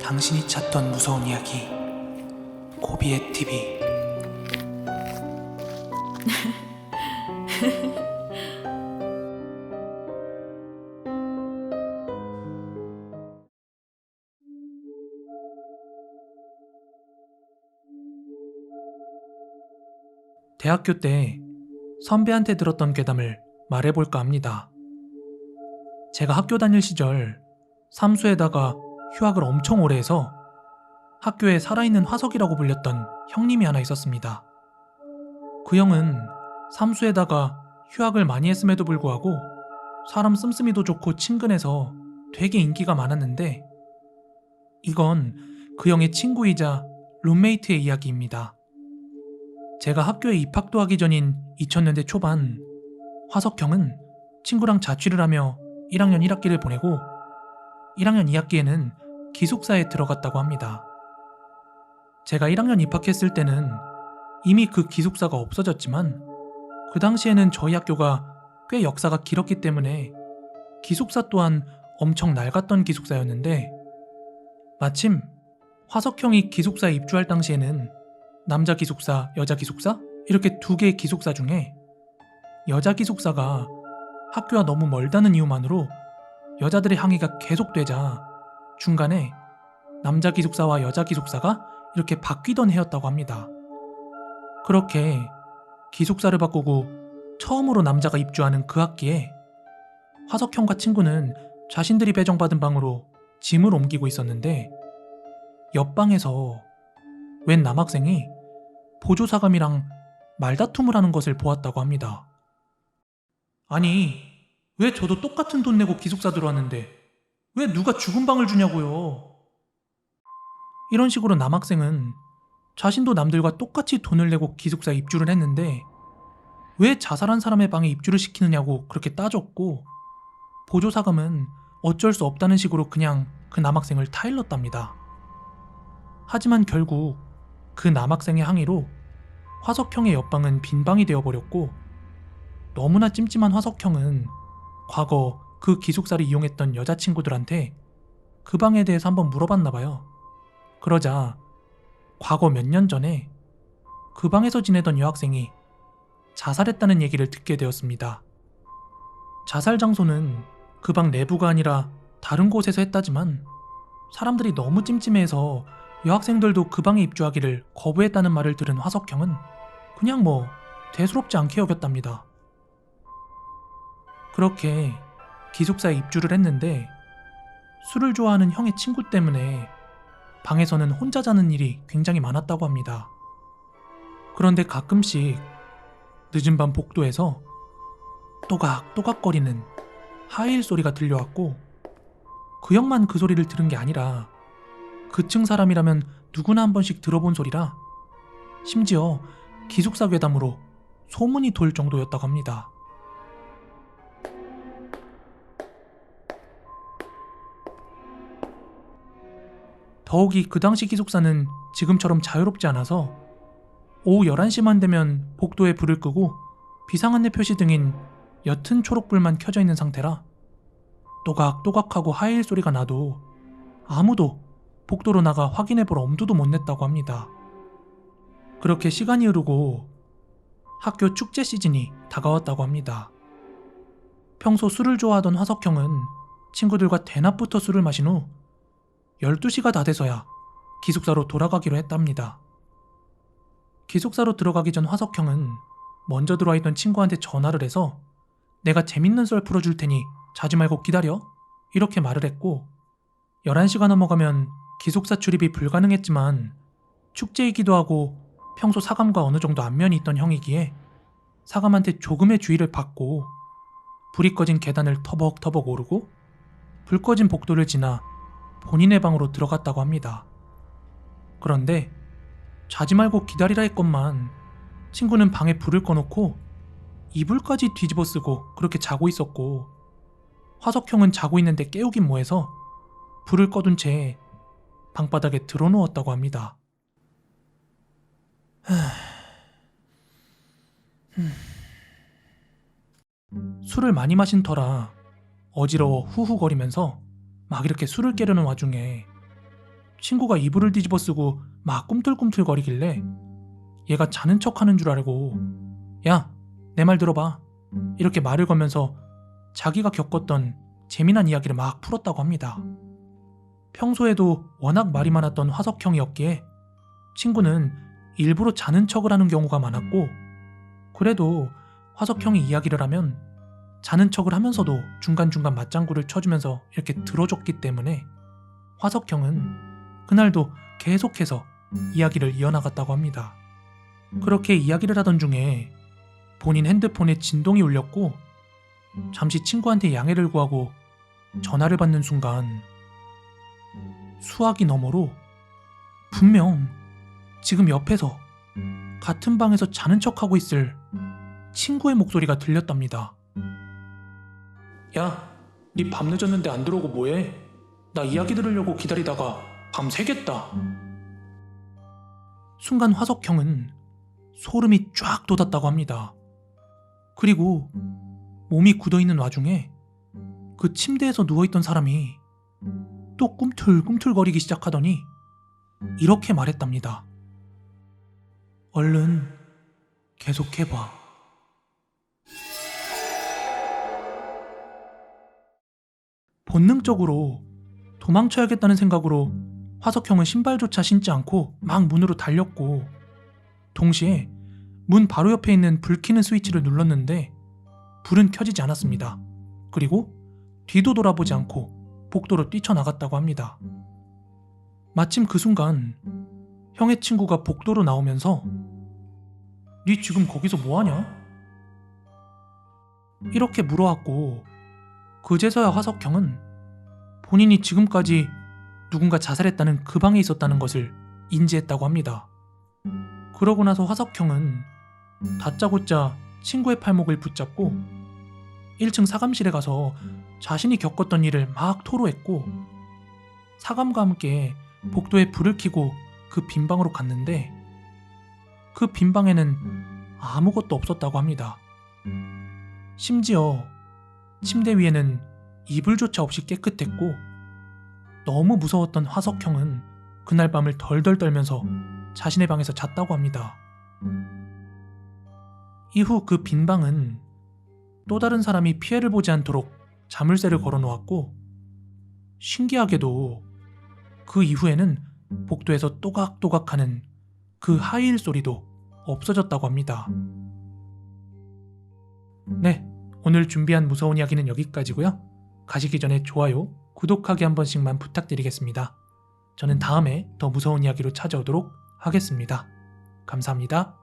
당신이 찾던 무서운 이야기 고비의 TV. 대학교 때 선배한테 들었던 괴담을 말해볼까 합니다. 제가 학교 다닐 시절 삼수에다가 휴학을 엄청 오래 해서 학교에 살아있는 화석이라고 불렸던 형님이 하나 있었습니다. 그 형은 삼수에다가 휴학을 많이 했음에도 불구하고 사람 씀씀이도 좋고 친근해서 되게 인기가 많았는데, 이건 그 형의 친구이자 룸메이트의 이야기입니다. 제가 학교에 입학도 하기 전인 2000년대 초반, 화석형은 친구랑 자취를 하며 1학년 1학기를 보내고 1학년 2학기에는 기숙사에 들어갔다고 합니다. 제가 1학년 입학했을 때는 이미 그 기숙사가 없어졌지만, 그 당시에는 저희 학교가 꽤 역사가 길었기 때문에 기숙사 또한 엄청 낡았던 기숙사였는데, 마침 화석형이 기숙사에 입주할 당시에는 남자 기숙사, 여자 기숙사? 이렇게 두 개의 기숙사 중에 여자 기숙사가 학교와 너무 멀다는 이유만으로 여자들의 항의가 계속되자 중간에 남자 기숙사와 여자 기숙사가 이렇게 바뀌던 해였다고 합니다. 그렇게 기숙사를 바꾸고 처음으로 남자가 입주하는 그 학기에 화석형과 친구는 자신들이 배정받은 방으로 짐을 옮기고 있었는데, 옆방에서 웬 남학생이 보조사감이랑 말다툼을 하는 것을 보았다고 합니다. 아니, 왜 저도 똑같은 돈 내고 기숙사 들어왔는데 왜 누가 죽은 방을 주냐고요. 이런 식으로 남학생은 자신도 남들과 똑같이 돈을 내고 기숙사에 입주를 했는데 왜 자살한 사람의 방에 입주를 시키느냐고 그렇게 따졌고, 보조사감은 어쩔 수 없다는 식으로 그냥 그 남학생을 타일렀답니다. 하지만 결국 그 남학생의 항의로 화석형의 옆방은 빈방이 되어버렸고, 너무나 찜찜한 화석형은 과거 그 기숙사를 이용했던 여자친구들한테 그 방에 대해서 한번 물어봤나봐요. 그러자 과거 몇 년 전에 그 방에서 지내던 여학생이 자살했다는 얘기를 듣게 되었습니다. 자살 장소는 그 방 내부가 아니라 다른 곳에서 했다지만 사람들이 너무 찜찜해서 여학생들도 그 방에 입주하기를 거부했다는 말을 들은 화석형은 그냥 대수롭지 않게 여겼답니다. 그렇게 기숙사에 입주를 했는데, 술을 좋아하는 형의 친구 때문에 방에서는 혼자 자는 일이 굉장히 많았다고 합니다. 그런데 가끔씩 늦은 밤 복도에서 또각또각거리는 하이힐 소리가 들려왔고, 그 형만 그 소리를 들은 게 아니라 그 층 사람이라면 누구나 한 번씩 들어본 소리라 심지어 기숙사 괴담으로 소문이 돌 정도였다고 합니다. 더욱이 그 당시 기숙사는 지금처럼 자유롭지 않아서 오후 11시만 되면 복도에 불을 끄고 비상안내 표시 등인 옅은 초록불만 켜져 있는 상태라 또각또각하고 하이힐 소리가 나도 아무도 복도로 나가 확인해볼 엄두도 못 냈다고 합니다. 그렇게 시간이 흐르고 학교 축제 시즌이 다가왔다고 합니다. 평소 술을 좋아하던 화석형은 친구들과 대낮부터 술을 마신 후 12시가 다 돼서야 기숙사로 돌아가기로 했답니다. 기숙사로 들어가기 전 화석형은 먼저 들어와 있던 친구한테 전화를 해서 내가 재밌는 썰 풀어줄 테니 자지 말고 기다려, 이렇게 말을 했고, 11시가 넘어가면 기숙사 출입이 불가능했지만 축제이기도 하고 평소 사감과 어느 정도 안면이 있던 형이기에 사감한테 조금의 주의를 받고 불이 꺼진 계단을 터벅터벅 오르고 불 꺼진 복도를 지나 본인의 방으로 들어갔다고 합니다. 그런데 자지 말고 기다리라 했건만 친구는 방에 불을 꺼놓고 이불까지 뒤집어 쓰고 그렇게 자고 있었고, 화석형은 자고 있는데 깨우긴 뭐해서 불을 꺼둔 채 방바닥에 드러누웠다고 합니다. 술을 많이 마신 터라 어지러워 후후거리면서 막 이렇게 술을 깨려는 와중에 친구가 이불을 뒤집어 쓰고 막 꿈틀꿈틀거리길래 얘가 자는 척하는 줄 알고 야, 내 말 들어봐. 이렇게 말을 걸면서 자기가 겪었던 재미난 이야기를 막 풀었다고 합니다. 평소에도 워낙 말이 많았던 화석형이었기에 친구는 일부러 자는 척을 하는 경우가 많았고, 그래도 화석형이 이야기를 하면 자는 척을 하면서도 중간중간 맞장구를 쳐주면서 이렇게 들어줬기 때문에 화석형은 그날도 계속해서 이야기를 이어나갔다고 합니다. 그렇게 이야기를 하던 중에 본인 핸드폰에 진동이 울렸고 잠시 친구한테 양해를 구하고 전화를 받는 순간 수화기 너머로 분명 지금 옆에서 같은 방에서 자는 척하고 있을 친구의 목소리가 들렸답니다. 야, 니 밤 늦었는데 안 들어오고 뭐해? 나 이야기 들으려고 기다리다가 밤 새겠다. 순간 화석형은 소름이 쫙 돋았다고 합니다. 그리고 몸이 굳어있는 와중에 그 침대에서 누워있던 사람이 또 꿈틀꿈틀거리기 시작하더니 이렇게 말했답니다. 얼른 계속해봐. 본능적으로 도망쳐야겠다는 생각으로 화석형은 신발조차 신지 않고 막 문으로 달렸고, 동시에 문 바로 옆에 있는 불 켜는 스위치를 눌렀는데 불은 켜지지 않았습니다. 그리고 뒤도 돌아보지 않고 복도로 뛰쳐나갔다고 합니다. 마침 그 순간 형의 친구가 복도로 나오면서 니 지금 거기서 뭐하냐? 이렇게 물어왔고, 그제서야 화석형은 본인이 지금까지 누군가 자살했다는 그 방에 있었다는 것을 인지했다고 합니다. 그러고 나서 화석형은 다짜고짜 친구의 팔목을 붙잡고 1층 사감실에 가서 자신이 겪었던 일을 막 토로했고, 사감과 함께 복도에 불을 켜고 그 빈방으로 갔는데 그 빈방에는 아무것도 없었다고 합니다. 심지어 침대 위에는 이불조차 없이 깨끗했고, 너무 무서웠던 화석형은 그날 밤을 덜덜 떨면서 자신의 방에서 잤다고 합니다. 이후 그 빈방은 또 다른 사람이 피해를 보지 않도록 자물쇠를 걸어 놓았고, 신기하게도 그 이후에는 복도에서 또각또각하는 그 하이힐 소리도 없어졌다고 합니다. 네, 오늘 준비한 무서운 이야기는 여기까지고요. 가시기 전에 좋아요, 구독하기 한 번씩만 부탁드리겠습니다. 저는 다음에 더 무서운 이야기로 찾아오도록 하겠습니다. 감사합니다.